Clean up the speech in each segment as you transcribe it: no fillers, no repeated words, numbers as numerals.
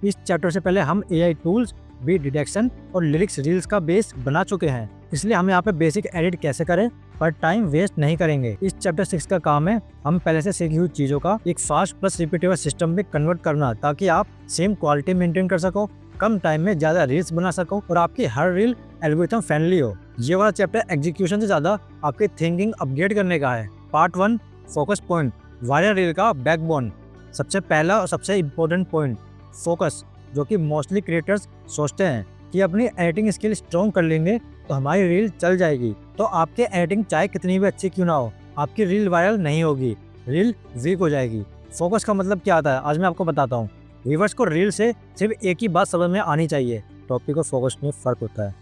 इस चैप्टर से पहले हम एआई टूल्स, बीट डिटेक्शन और लिरिक्स रील्स का बेस बना चुके हैं, इसलिए हम यहाँ पे बेसिक एडिट कैसे करें पर टाइम वेस्ट नहीं करेंगे। इस चैप्टर 6 का काम है हम पहले से सीखी हुई चीजों का एक फास्ट प्लस रिपीटेबल सिस्टम में कन्वर्ट करना, ताकि आप सेम क्वालिटी मेंटेन कर सको, कम टाइम में ज्यादा रील्स बना सको और आपकी हर रील एल्गोरिथम फ्रेंडली हो। ये वाला चैप्टर एग्जीक्यूशन से ज्यादा आपकी थिंकिंग अपग्रेड करने का है। Part 1 focus point, viral reel का बैकबोन। सबसे पहला और सबसे इम्पोर्टेंट पॉइंट फोकस, जो कि मोस्टली क्रिएटर्स सोचते हैं कि अपनी एडिटिंग स्किल स्ट्रॉन्ग कर लेंगे तो हमारी रील चल जाएगी। तो आपके एडिटिंग चाहे कितनी भी अच्छी क्यों ना हो, आपकी रील वायरल नहीं होगी, रील वीक हो जाएगी। फोकस का मतलब क्या आता है आज मैं आपको बताता हूँ। व्यूअर्स को रील से सिर्फ एक ही बात समझ में आनी चाहिए, टॉपिक और फोकस में फ़र्क होता है।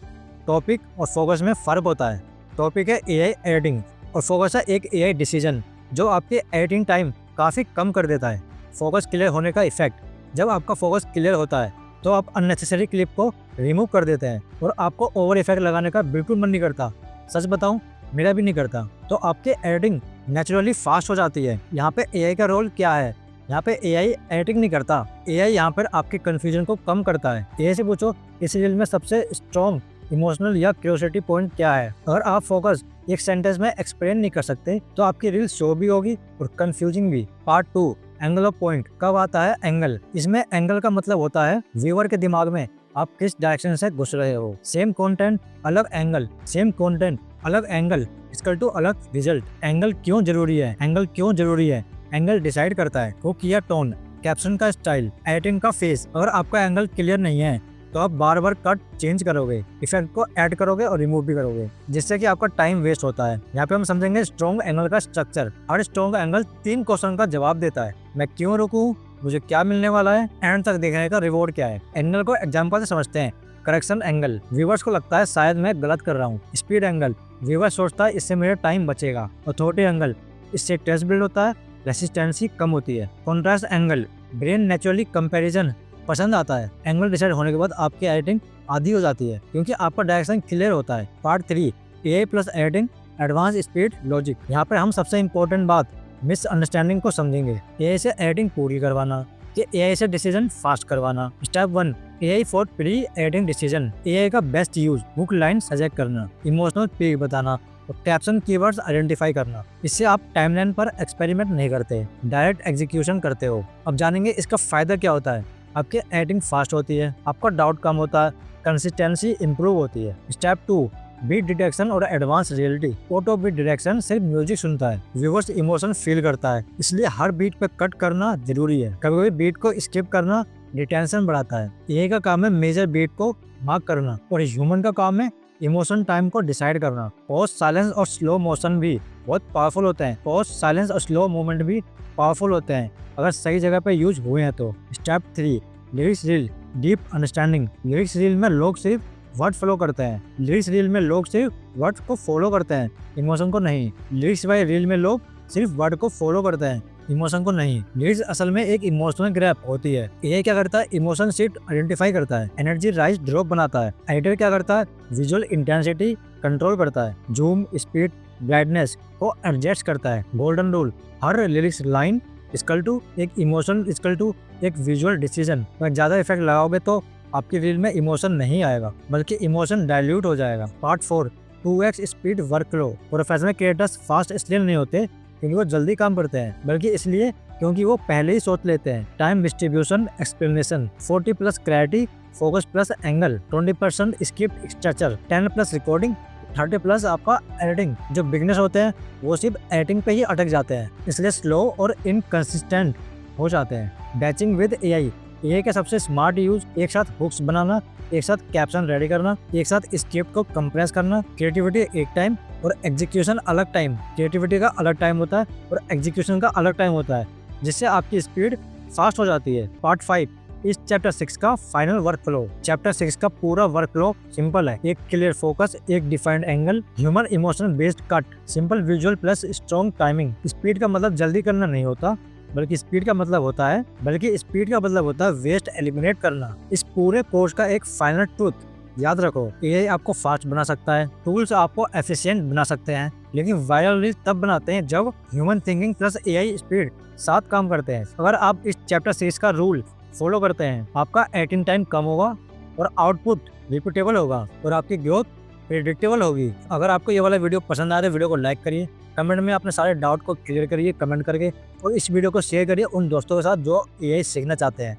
टॉपिक और फोकस में फ़र्क होता है। टॉपिक है एआई एडिटिंग और फोकस है एक एआई डिसीजन जो आपके एडिटिंग टाइम काफ़ी कम कर देता है। फोकस क्लियर होने का इफेक्ट, जब आपका फोकस क्लियर होता है तो आप अननेसेसरी क्लिप को रिमूव कर देते हैं और आपको ओवर इफेक्ट लगाने का बिल्कुल मन नहीं करता। सच बताऊं, मेरा भी नहीं करता। तो आपके एडिटिंग नेचुरली फास्ट हो जाती है। यहाँ पे एआई का रोल क्या है? यहाँ पे एआई एडिटिंग नहीं करता, एआई यहाँ पर आपके कंफ्यूजन को कम करता है। एआई से पूछो इस रील में सबसे स्ट्रॉन्ग इमोशनल या क्यूरियोसिटी पॉइंट क्या है। अगर आप फोकस एक सेंटेंस में एक्सप्लेन नहीं कर सकते तो आपकी रील शो भी होगी और कंफ्यूजिंग भी। Part 2 angle of point. कब आता है एंगल? इसमें एंगल का मतलब होता है व्यूअर के दिमाग में आप किस डायरेक्शन से घुस रहे हो। सेम कंटेंट अलग एंगल, सेम कंटेंट अलग एंगल इक्वल टू अलग रिजल्ट। एंगल क्यों जरूरी है? एंगल क्यों जरूरी है? एंगल डिसाइड करता है हुक या टोन, कैप्शन का स्टाइल, एडिटिंग का फेस। अगर आपका एंगल क्लियर नहीं है तो आप बार बार कट चेंज करोगे, इफेक्ट को ऐड करोगे और रिमूव भी करोगे, जिससे कि आपका टाइम वेस्ट होता है। यहाँ पे हम समझेंगे स्ट्रॉन्ग एंगल का स्ट्रक्चर। हर स्ट्रॉन्ग एंगल 3 क्वेश्चन का जवाब देता है। मैं क्यों रुकूं, मुझे क्या मिलने वाला है, एंड तक देखने का रिवॉर्ड क्या है। एंगल को एग्जाम्पल से समझते हैं। करेक्शन एंगल, व्यूअर्स को लगता है शायद मैं गलत कर रहा हूँ। स्पीड एंगल, व्यूअर सोचता है इससे मेरा टाइम बचेगा। अथॉरिटी एंगल, इससे ट्रस्ट बिल्ड होता है, रेसिस्टेंसी कम होती है। Contrast angle, brain naturally comparison पसंद आता है। एंगल डिसाइड होने के बाद आपकी एडिटिंग आधी हो जाती है क्योंकि आपका डायरेक्शन क्लियर होता है। Part 3 AI plus editing, advance speed logic. यहाँ पर हम सबसे इम्पोर्टेंट बात मिसअंडरस्टैंडिंग को समझेंगे। एआई से एडिटिंग पूरी करवाना कि एआई से डिसीजन फास्ट करवाना। Step 1 AI for pre editing decision. AI का best use, hook line suggest करना, इमोशनल पीक बताना और कैप्शन कीवर्ड्स आइडेंटिफाई करना। इससे आप टाइमलाइन पर एक्सपेरिमेंट नहीं करते, डायरेक्ट एग्जीक्यूशन करते हो। अब जानेंगे इसका फायदा क्या होता है। आपकी एडिटिंग फास्ट होती है, आपका डाउट कम होता है, कंसिस्टेंसी इंप्रूव होती है। स्टेप 2 बीट डिटेक्शन और advance reality. Auto beat detection सिर्फ म्यूजिक सुनता है, व्यूअर्स इमोशन फील करता है, इसलिए हर बीट पे कट करना जरूरी है। कभी कभी बीट को स्किप करना डिटेंशन बढ़ाता है। एआई का काम है मेजर बीट को मार्क करना और ह्यूमन का काम है इमोशन टाइम को डिसाइड करना। पॉज, साइलेंस और स्लो मोशन भी बहुत पावरफुल होते हैं। पॉज, साइलेंस और स्लो मूवमेंट भी पावरफुल होते हैं अगर सही जगह पे यूज हुए हैं तो। Step 3 lyrics reel, deep understanding. Lyrics reel में लोग सिर्फ वर्ड फॉलो करते हैं। लिरिक्स रील में लोग सिर्फ वर्ड को फॉलो करते हैं, इमोशन को नहीं। लिरिक्स वाली रील में लोग सिर्फ वर्ड को फॉलो करते हैं, इमोशन को नहीं। लिरिक्स असल में एक इमोशनल ग्रैप होती है। एआई क्या करता है? इमोशन शिफ्ट आइडेंटिफाई करता है, एनर्जी राइज ड्रॉप बनाता है। एडिटर क्या करता है? विजुअल इंटेंसिटी कंट्रोल करता है, जूम, स्पीड, ब्राइटनेस को एडजस्ट करता है। गोल्डन रूल, हर लिरिक्स लाइन इक्वल टू एक इमोशन इक्वल टू एक विजुअल डिसीजन। अगर ज्यादा इफेक्ट लगाओगे तो आपकी रील में इमोशन नहीं आएगा बल्कि इमोशन डाइल्यूट हो जाएगा। Part 4 2x speed workflow. Professional creators fast इसलिए नहीं होते क्योंकि वो जल्दी काम करते हैं, बल्कि इसलिए क्योंकि वो पहले ही सोच लेते हैं। Time distribution explanation, 40+ clarity, focus plus angle, 20% script structure, 10+ recording, 30+ आपका एडिटिंग। जो बिगनर्स होते हैं वो सिर्फ एडिटिंग पे ही अटक जाते हैं, इसलिए स्लो और इनकंसिस्टेंट हो जाते हैं। बैचिंग विद एआई, एआई का सबसे स्मार्ट यूज एक साथ हुक्स बनाना, एक साथ कैप्शन रेडी करना, एक साथ स्क्रिप्ट को कंप्रेस करना। क्रिएटिविटी एक टाइम और एग्जीक्यूशन अलग टाइम। क्रिएटिविटी का अलग टाइम होता है और एग्जीक्यूशन का अलग टाइम होता है, जिससे आपकी स्पीड फास्ट हो जाती है। पार्ट 5 इस चैप्टर 6 का फाइनल वर्क फ्लो। चैप्टर 6 का पूरा वर्क फ्लो सिंपल है। एक क्लियर फोकस, एक defined angle, human emotion based cut, simple visual plus strong timing. Speed का मतलब जल्दी करना नहीं होता, बल्कि स्पीड का मतलब होता है वेस्ट एलिमिनेट करना। इस पूरे कोर्स का एक फाइनल ट्रूथ याद रखो, एआई आपको फास्ट बना सकता है, टूल्स आपको एफिशिएंट बना सकते हैं, लेकिन वायरल रील तब बनाते हैं जब human thinking plus AI speed साथ काम करते हैं। अगर आप इस चैप्टर सीरीज का रूल फॉलो करते हैं, आपका एडिटिंग टाइम कम होगा और आउटपुट रिपीटेबल होगा और आपकी ग्रोथ प्रेडिक्टेबल होगी। अगर आपको ये वाला वीडियो पसंद आए तो वीडियो को लाइक करिए, कमेंट में अपने सारे डाउट को क्लियर करिए कमेंट करके, और इस वीडियो को शेयर करिए उन दोस्तों के साथ जो एआई सीखना चाहते हैं,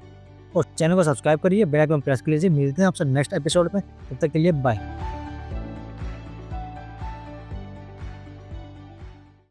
और चैनल को सब्सक्राइब करिए, बेल आइकन प्रेस कर लीजिए। मिलते हैं आपसे नेक्स्ट एपिसोड में, तब तक के लिए बाय।